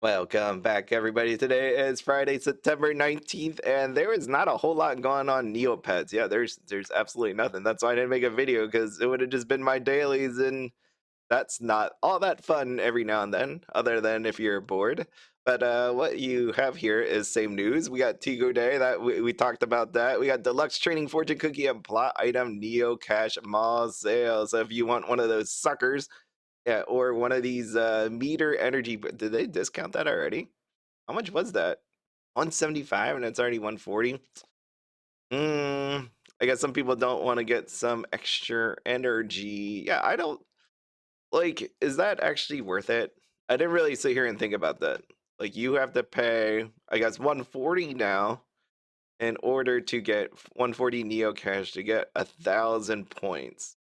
Welcome back, everybody. Today is Friday, September 19th, and there is not a whole lot going on Neopets. Yeah, there's absolutely nothing. That's why I didn't make a video, because it would have just been my dailies, and that's not all that fun every now and then, other than if you're bored. But what you have here is same news. We got Tigo Day, that we talked about that. We got Deluxe Training Fortune Cookie and Plot Item Neo Cash Mall sale. So if you want one of those suckers, yeah, or one of these meter energy. Did they discount that already? How much was that? 175 and it's already 140. Mm, I guess some people don't want to get some extra energy. Yeah, I don't like. Is that actually worth it? I didn't really sit here and think about that. Like, you have to pay, I guess, 140 now in order to get 140 Neo Cash to get 1,000 points.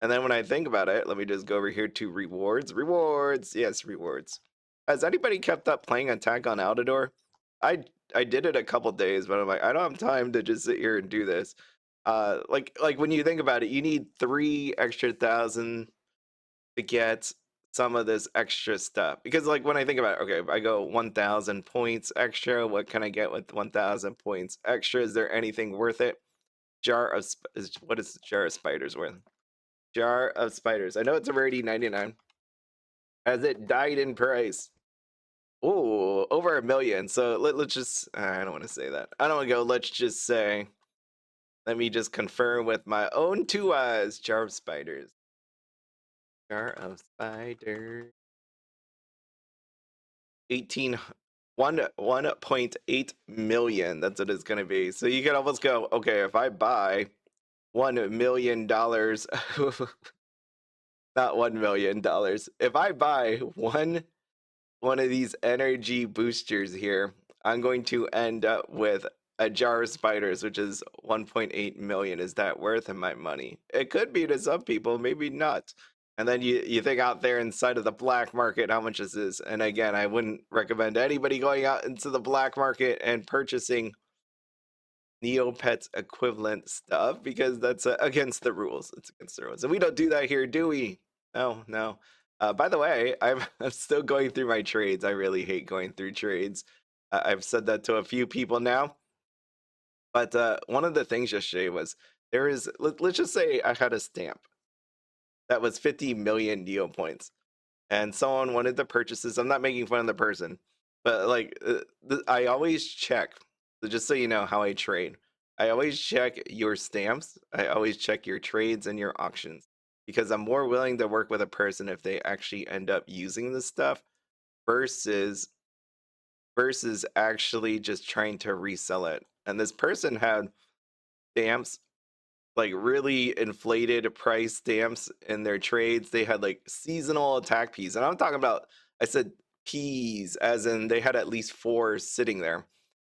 And then when I think about it, let me just go over here to rewards. Rewards, yes, rewards. Has anybody kept up playing Attack on Altador? I I did it a couple days, but I'm like, I don't have time to just sit here and do this. Like when you think about it, you need 3 extra thousand to get some of this extra stuff. Because like when I think about it, okay, if I go 1,000 points extra, what can I get with 1,000 points extra? Is there anything worth it? What is jar of spiders worth? Jar of spiders. I know it's a rarity 99. Has it died in price? Oh, over 1 million. So let's just, I don't want to say that. I don't want to go, let's just say, let me just confirm with my own two eyes. Jar of spiders. Jar of spiders. 18, 1.8 million. That's what it's going to be. So you can almost go, okay, if I buy $1 million, not $1 million. If I buy one of these energy boosters here, I'm going to end up with a jar of spiders, which is 1.8 million. Is that worth my money? It could be to some people, maybe not. And then you think out there inside of the black market, how much is this? And again, I wouldn't recommend anybody going out into the black market and purchasing Neopets equivalent stuff, because that's against the rules. It's against the rules. And we don't do that here, do we? No, no. By the way, I'm still going through my trades. I really hate going through trades. I've said that to a few people now. But one of the things yesterday was let's just say I had a stamp that was 50 million Neo points, and someone wanted to purchase this. I'm not making fun of the person, but like I always check. So just so you know how I trade, I always check your stamps. I always check your trades and your auctions, because I'm more willing to work with a person if they actually end up using this stuff versus actually just trying to resell it. And this person had stamps, like really inflated price stamps in their trades. They had like seasonal attack peas, and I'm talking about, I said peas as in they had at least four sitting there.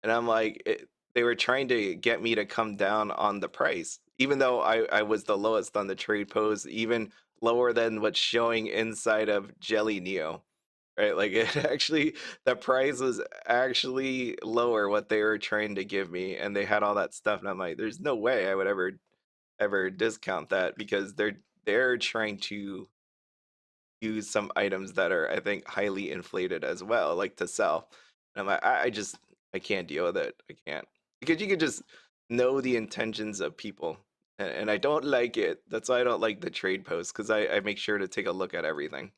And I'm like, they were trying to get me to come down on the price, even though I was the lowest on the trade pose, even lower than what's showing inside of Jelly Neo. Right, like it actually, the price was actually lower what they were trying to give me, and they had all that stuff, and I'm like, there's no way I would ever discount that, because they're trying to use some items that are, I think, highly inflated as well, like to sell. And I'm like, I just, I can't deal with it. I can't, because you could just know the intentions of people, and I don't like it. That's why I don't like the trade posts, because I make sure to take a look at everything.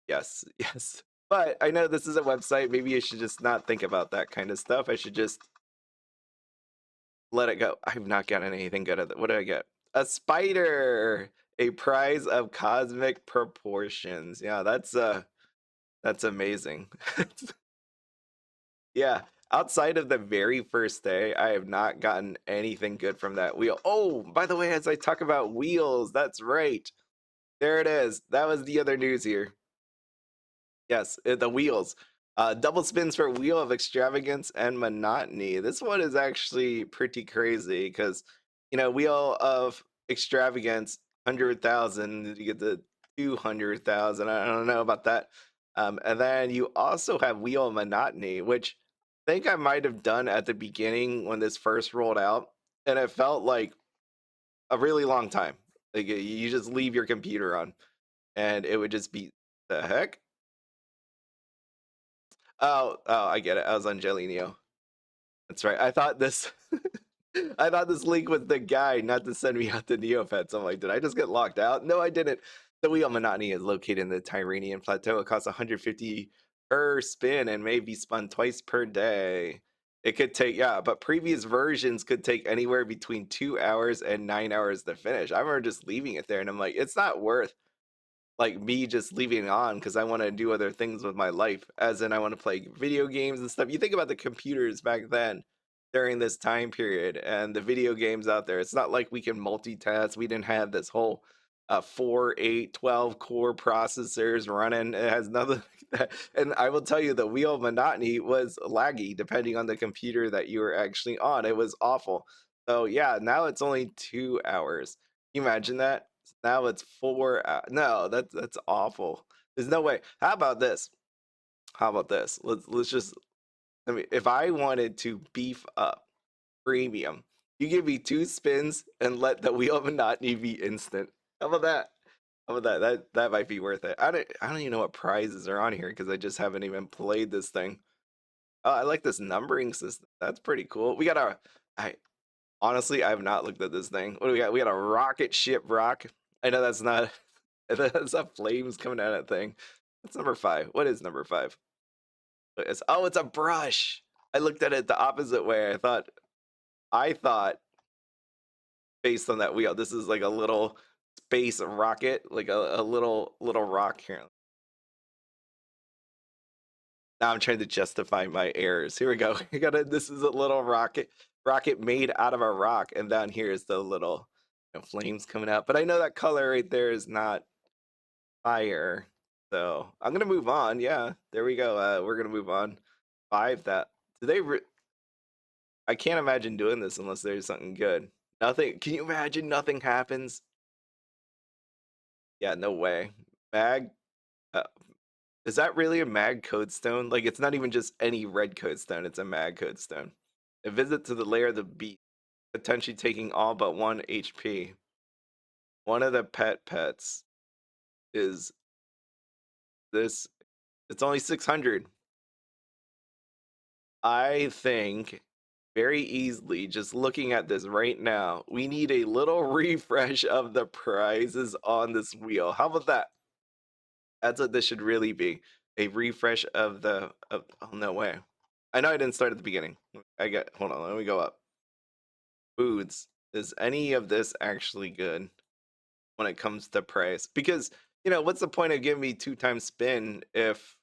Yes, yes. But I know this is a website. Maybe I should just not think about that kind of stuff. I should just let it go. I've not gotten anything good at it. What did I get? A spider, a prize of cosmic proportions. Yeah, that's amazing. Yeah, outside of the very first day, I have not gotten anything good from that wheel. Oh, by the way, as I talk about wheels, that's right. There it is. That was the other news here. Yes, the wheels. Double spins for Wheel of Extravagance and Monotony. This one is actually pretty crazy, because, Wheel of Extravagance, 100,000, you get the 200,000. I don't know about that. And then you also have Wheel of Monotony, which I think I might have done at the beginning when this first rolled out. And it felt like a really long time. Like, you just leave your computer on, and it would just be, the heck? Oh, I get it. I was on Jelly Neo. That's right. I thought this I thought this link was the guide, not to send me out to Neopets. I'm like, did I just get locked out? No, I didn't. The wheel Monotony is located in the Tyranian Plateau. It costs 150 per spin and may be spun twice per day. It could take, yeah, but previous versions could take anywhere between 2 hours and 9 hours to finish. I remember just leaving it there and I'm like, it's not worth like me just leaving it on because I want to do other things with my life, as in I want to play video games and stuff. You think about the computers back then during this time period and the video games out there. It's not like we can multitask. We didn't have this whole 4, 8, 12 core processors running. It has nothing like that. And I will tell you, the wheel of monotony was laggy depending on the computer that you were actually on. It was awful. So yeah, now it's only 2 hours. Can you imagine that? Now it's 4 hours. No, that's awful. There's no way. How about this? How about this? Let's just. I mean, if I wanted to beef up premium, you give me 2 spins and let the wheel of monotony be instant. How about that? How about that? That might be worth it. I don't even know what prizes are on here because I just haven't even played this thing. Oh, I like this numbering system. That's pretty cool. We got our. I honestly, I have not looked at this thing. What do we got? We got a rocket ship rock. I know that's not. That's not flames coming out of that thing. That's number 5. What is number 5? It's a brush. I looked at it the opposite way. I thought based on that wheel, this is like a little space rocket, like a little rock here. Now I'm trying to justify my errors. Here we go. This is a little rocket made out of a rock, and down here is the little flames coming out. But I know that color right there is not fire. So I'm gonna move on. Yeah, there we go. We're gonna move on. 5 that do they? I can't imagine doing this unless there's something good. Nothing. Can you imagine? Nothing happens. Yeah, no way. Mag. Uh, is that really a mag code stone? Like, it's not even just any red code stone. It's a mag code stone. A visit to the lair of the beast, potentially taking all but 1 HP. One of the pets is this. It's only 600. I think very easily, just looking at this right now, we need a little refresh of the prizes on this wheel. How about that? That's what this should really be. A refresh of oh, no way. I know I didn't start at the beginning. Hold on, let me go up. Foods. Is any of this actually good when it comes to price? Because, what's the point of giving me 2 times spin if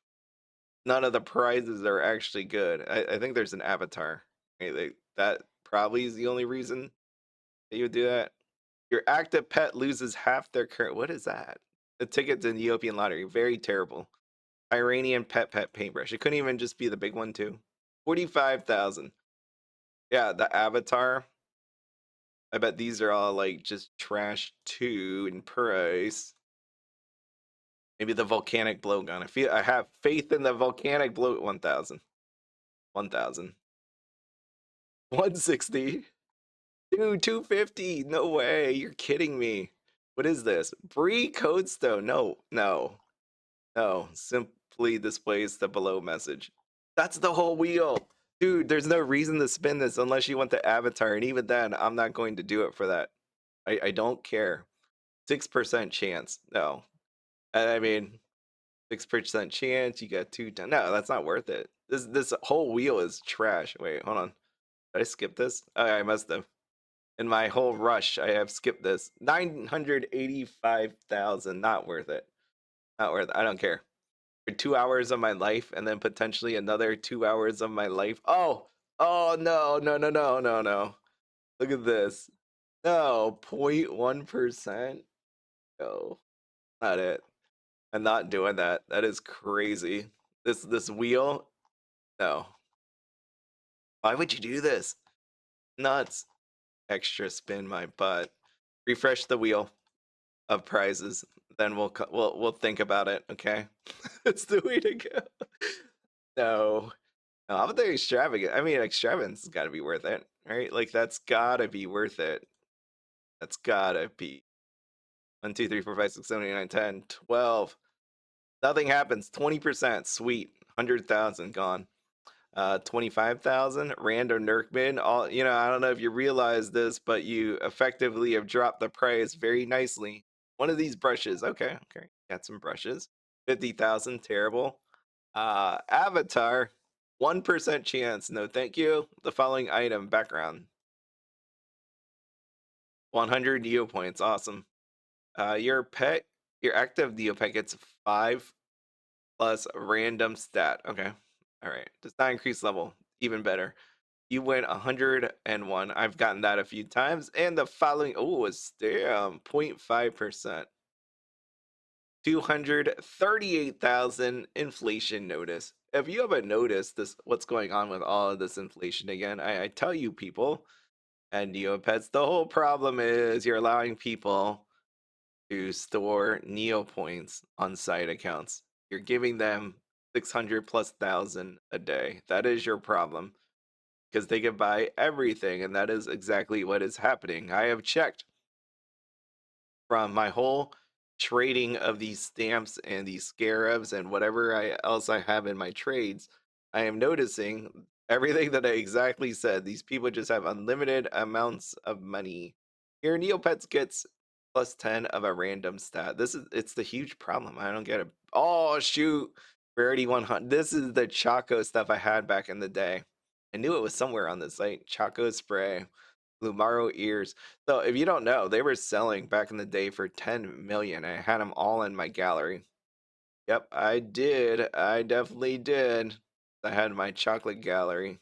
none of the prizes are actually good? I think there's an avatar. That probably is the only reason that you would do that. Your active pet loses half their current. What is that? The ticket to the Ethiopian lottery. Very terrible. Iranian pet paintbrush. It couldn't even just be the big one too. 45,000. Yeah, the avatar. I bet these are all like just trash too in price. Maybe the volcanic blowgun. I have faith in the volcanic blow. 1,000. 1,000. 160. Dude, 250. No way. You're kidding me. What is this? Bree Codestone. No, no, no. Simply displays the below message. That's the whole wheel. Dude, there's no reason to spin this unless you want the avatar. And even then, I'm not going to do it for that. I don't care. 6% chance. No. I mean, 6% chance. You got 2 times. No, that's not worth it. This whole wheel is trash. Wait, hold on. Did I skip this? Oh, I must have. In my whole rush, I have skipped this. 985,000. Not worth it. Not worth it. I don't care. For 2 hours of my life and then potentially another 2 hours of my life. Oh, no, no, no, no, no, no. Look at this. No, 0.1%. No, not it. I'm not doing that. That is crazy. This wheel. No. Why would you do this? Nuts. Extra spin my butt. Refresh the wheel of prizes. Then we'll think about it. Okay, that's the way to go. No, no. How about the extravagant? I mean, extravagance has got to be worth it, right? Like that's gotta be worth it. That's gotta be 1, 2, 3, 4, 5, 6, 7, 8, 9, 10, 12. Nothing happens. 20%. Sweet. 100,000 gone. 25,000 random Nurkman. All I don't know if you realize this, but you effectively have dropped the price very nicely. One of these brushes. Okay, okay. Got some brushes. 50,000, terrible. Avatar, 1% chance. No, thank you. The following item, background. 100 Neo points. Awesome. Your pet, your active Neopet gets 5 plus random stat. Okay. All right. Does not increase level. Even better. You win 101. I've gotten that a few times. And the following, oh, it's damn 0.5%. 238,000 inflation notice. If you haven't noticed this, what's going on with all of this inflation again, I tell you people and Neopets, the whole problem is you're allowing people to store Neo points on side accounts. You're giving them 600 plus thousand a day. That is your problem because they can buy everything, and that is exactly what is happening. I have checked from my whole trading of these stamps and these scarabs and whatever else I have in my trades. I am noticing everything that I exactly said. These people just have unlimited amounts of money. Your Neopets gets plus 10 of a random stat. It's the huge problem. I don't get it. Oh shoot. Rarity 100. This is the Choco stuff I had back in the day. I knew it was somewhere on the site. Choco spray. Lumaro ears. So if you don't know, they were selling back in the day for 10 million. I had them all in my gallery. Yep, I did. I definitely did. I had my chocolate gallery.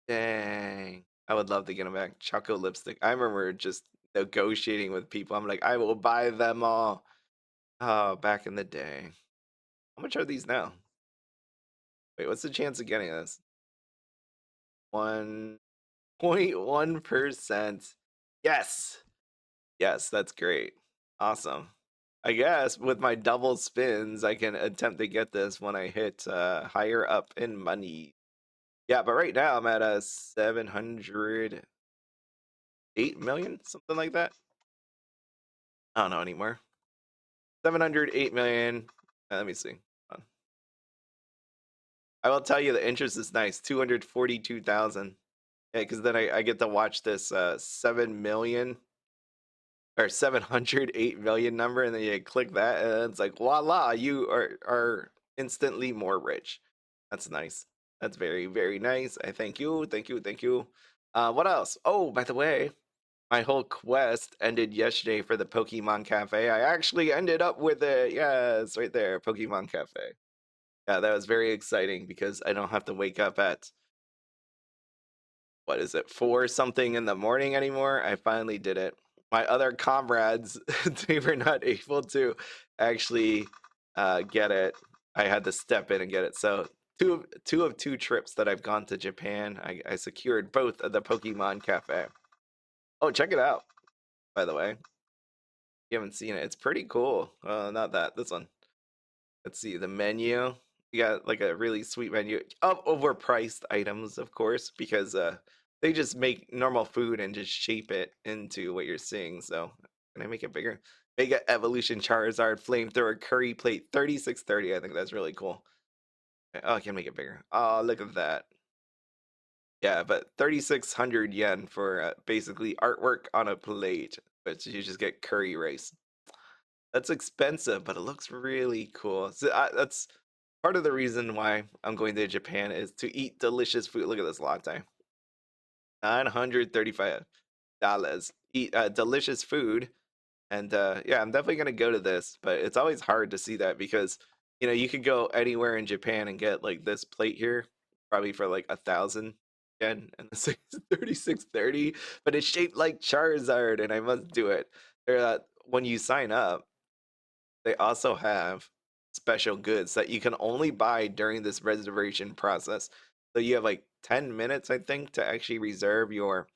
Dang. I would love to get them back. Choco lipstick. I remember just negotiating with people. I'm like, I will buy them all. Oh, back in the day. How much are these now? Wait, what's the chance of getting this? 1.1%. Yes. Yes, that's great. Awesome. I guess with my double spins, I can attempt to get this when I hit higher up in money. Yeah, but right now I'm at a 708 million, something like that. I don't know anymore. 708 million. Let me see. I will tell you the interest is nice. 242,000. Yeah, because then I get to watch this 7 million or 708 million number, and then you click that, and it's like, voila, you are instantly more rich. That's nice. That's very, very nice. I thank you, thank you, thank you. What else? Oh, by the way, my whole quest ended yesterday for the Pokemon Cafe. I actually ended up with it. Yes, right there, Pokemon Cafe. Yeah, that was very exciting because I don't have to wake up at what is it, 4 something in the morning anymore. I finally did it. My other comrades, they were not able to actually get it. I had to step in and get it. So two of two trips that I've gone to Japan, I secured both of the Pokemon Cafe. Oh, check it out, by the way. You haven't seen it. It's pretty cool. Not that, this one. Let's see the menu. You got like a really sweet menu of overpriced items, of course, because they just make normal food and just shape it into what you're seeing. So can I make it bigger? Mega Evolution Charizard Flamethrower Curry Plate 3630. I think that's really cool. Oh, I can make it bigger. Oh, look at that. Yeah, but 3,600 yen for basically artwork on a plate, but you just get curry rice. That's expensive, but it looks really cool. So that's part of the reason why I'm going to Japan is to eat delicious food. Look at this latte. $935. Eat delicious food. And yeah, I'm definitely gonna go to this, but it's always hard to see that because you could go anywhere in Japan and get like this plate here, probably for like 1,000 yen, and this is 3630, but it's shaped like Charizard, and I must do it. When you sign up, they also have special goods that you can only buy during this reservation process. So you have like 10 minutes, I think, to actually reserve your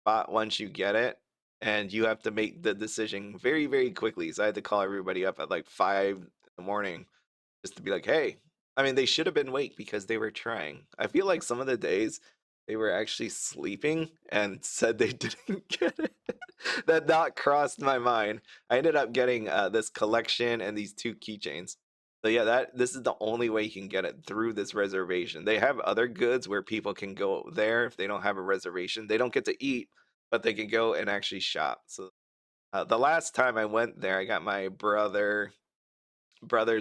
spot once you get it. And you have to make the decision very, very quickly. So I had to call everybody up at like 5 in the morning just to be like, hey, I mean, they should have been awake because they were trying. I feel like some of the days they were actually sleeping and said they didn't get it. That not crossed my mind. I ended up getting this collection and these 2 keychains. So yeah, that this is the only way you can get it through this reservation. They have other goods where people can go there if they don't have a reservation. They don't get to eat, but they can go and actually shop. So the last time I went there, I got my brother's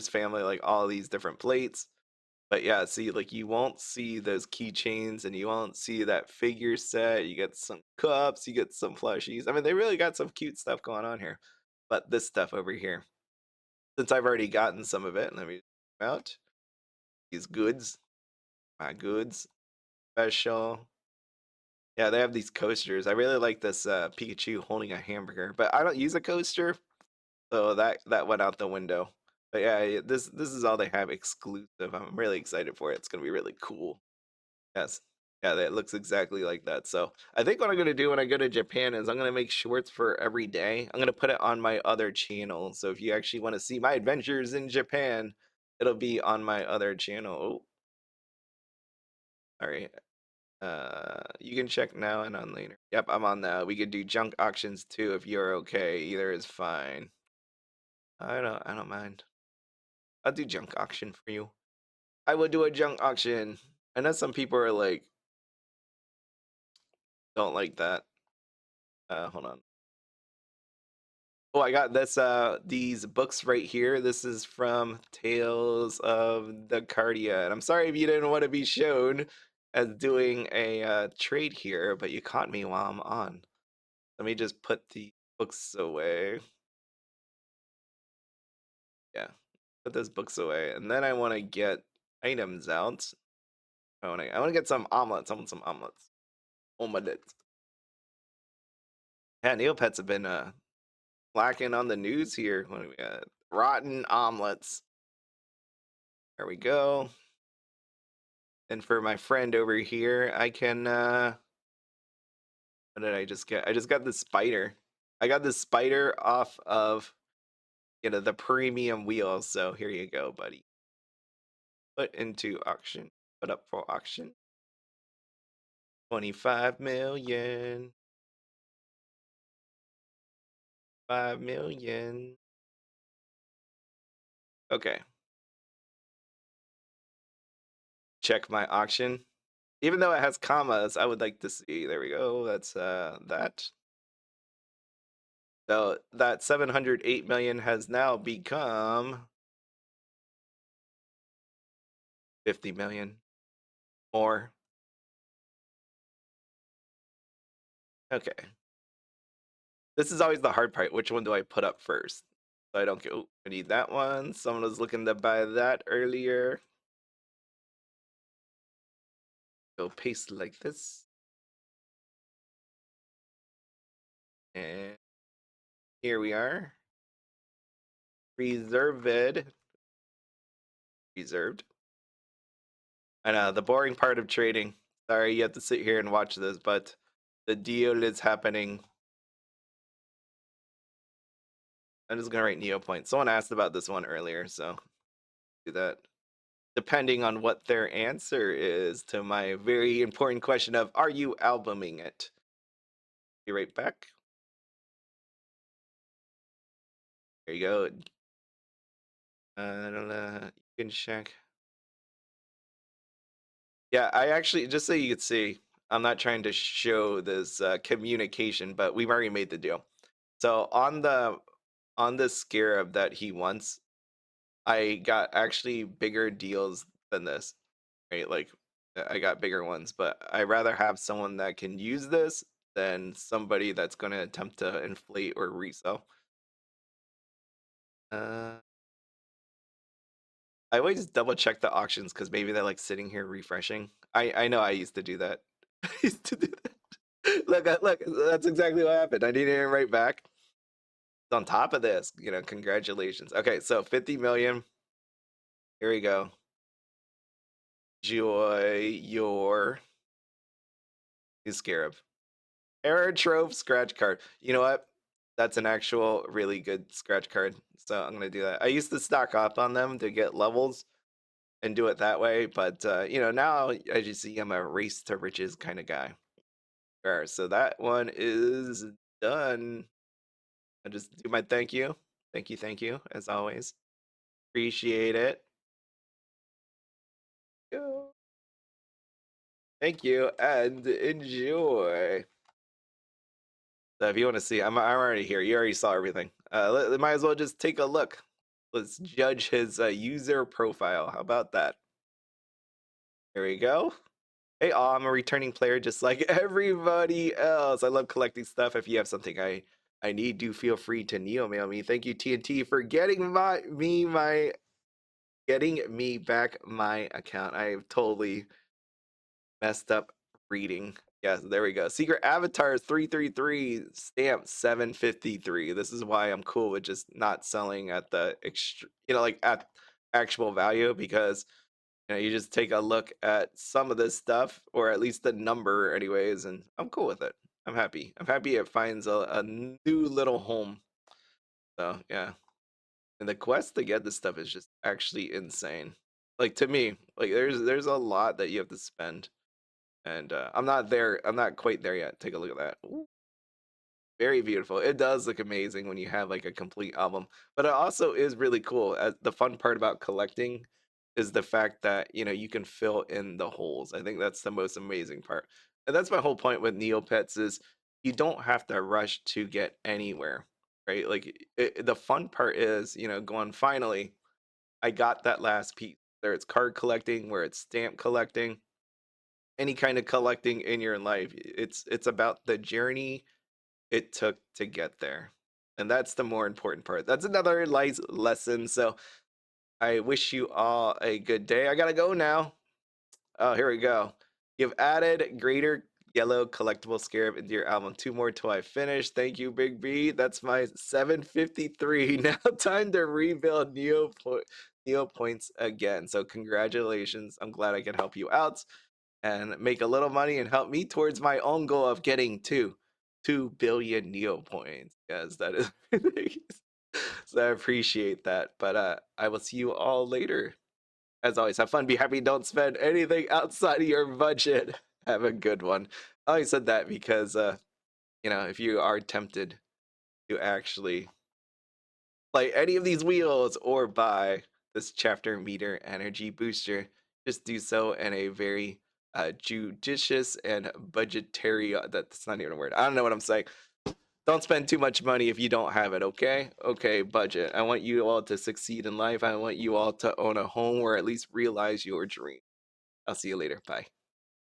family like all these different plates. But yeah, see, like you won't see those keychains and you won't see that figure set. You get some cups, you get some plushies. I mean, they really got some cute stuff going on here. But this stuff over here, since I've already gotten some of it, let me out these goods, my goods special. Yeah, they have these coasters. I really like this Pikachu holding a hamburger, but I don't use a coaster, so that went out the window. But yeah, this is all they have exclusive. I'm really excited for it. It's gonna be really cool. Yes. Yeah, that looks exactly like that. So I think what I'm gonna do when I go to Japan is I'm gonna make shorts for every day. I'm gonna put it on my other channel. So if you actually want to see my adventures in Japan, it'll be on my other channel. Oh, all right. You can check now and on later. Yep, I'm on now. We could do junk auctions too if you're okay. Either is fine. I don't mind. I'll do junk auction for you. I will do a junk auction. I know some people are like don't like that. Hold on. Oh, I got this these books right here. This is from Tales of Dacardia. And I'm sorry if you didn't want to be shown as doing a trade here, but you caught me while I'm on. Let me just put the books away. Yeah, put those books away. And then I want to get items out. I want to get some omelets. I want some omelets. Omelets. Yeah, Neopets have been lacking on the news here. What do we got? Rotten omelets. There we go. And for my friend over here, I can what did I just get? I just got this spider. I got this spider off of the premium wheel. So here you go, buddy. Put into auction. Put up for auction. 25 million. 5 million. Okay. Check my auction. Even though it has commas, I would like to see. There we go. That's that. So that 708 million has now become 50 million more. Okay. This is always the hard part. Which one do I put up first? So I don't go, I need that one. Someone was looking to buy that earlier. Go paste like this. And here we are. Reserved. Reserved. I know, the boring part of trading. Sorry, you have to sit here and watch this, but the deal is happening. I'm just gonna write Neopoint. Someone asked about this one earlier, so do that. Depending on what their answer is to my very important question of, are you albuming it? Be right back. There you go. I don't know. You can check. Yeah, I actually, just so you could see, I'm not trying to show this communication, but we've already made the deal. So on the scarab that he wants, I got actually bigger deals than this, right? Like I got bigger ones, but I rather have someone that can use this than somebody that's going to attempt to inflate or resell. Uh, I always double check the auctions because maybe they're like sitting here refreshing. I know I used to do that. I used to do that. Look, that's exactly what happened. I didn't even write back. On top of this, congratulations. Okay, so 50 million. Here we go. Joy your new scarab. Aerotrope scratch card. You know what? That's an actual really good scratch card. So I'm gonna do that. I used to stock up on them to get levels and do it that way, but now as you see, I'm a race to riches kind of guy. All right, so that one is done. I just do my thank you, as always. Appreciate it. Yo. Thank you, and enjoy. So if you want to see, I'm already here. You already saw everything. Might as well just take a look. Let's judge his user profile. How about that? Here we go. Hey, I'm a returning player just like everybody else. I love collecting stuff. If you have something I need, do feel free to Neo mail me. Thank you, TNT, for getting me back my account. I have totally messed up reading. Yes, there we go. Secret Avatars 333 stamp 753. This is why I'm cool with just not selling at the like at actual value, because you just take a look at some of this stuff, or at least the number anyways, and I'm cool with it. I'm happy. I'm happy it finds a new little home. So yeah. And the quest to get this stuff is just actually insane. Like, to me, like there's a lot that you have to spend. And I'm not there. I'm not quite there yet. Take a look at that. Ooh, very beautiful. It does look amazing when you have like a complete album. But it also is really cool. The fun part about collecting is the fact that you can fill in the holes. I think that's the most amazing part. And that's my whole point with Neopets is you don't have to rush to get anywhere, right? Like the fun part is, going, finally, I got that last piece. Whether it's card collecting, where it's stamp collecting, any kind of collecting in your life, it's about the journey it took to get there, and that's the more important part. That's another life lesson. So I wish you all a good day. I gotta go now. Oh, here we go. You've added greater yellow collectible scarab into your album. Two more till I finish. Thank you, Big B. That's my 753. Now time to rebuild Neo points again. So congratulations. I'm glad I could help you out and make a little money and help me towards my own goal of getting to 2 billion Neo points. Yes, that is ridiculous. So I appreciate that. But I will see you all later. As always, have fun, be happy, don't spend anything outside of your budget. Have a good one. I only said that because if you are tempted to actually play any of these wheels or buy this chapter meter energy booster, just do so in a very judicious and budgetary. That's not even a word. I don't know what I'm saying. Don't spend too much money if you don't have it, okay? Okay, budget. I want you all to succeed in life. I want you all to own a home or at least realize your dream. I'll see you later. Bye.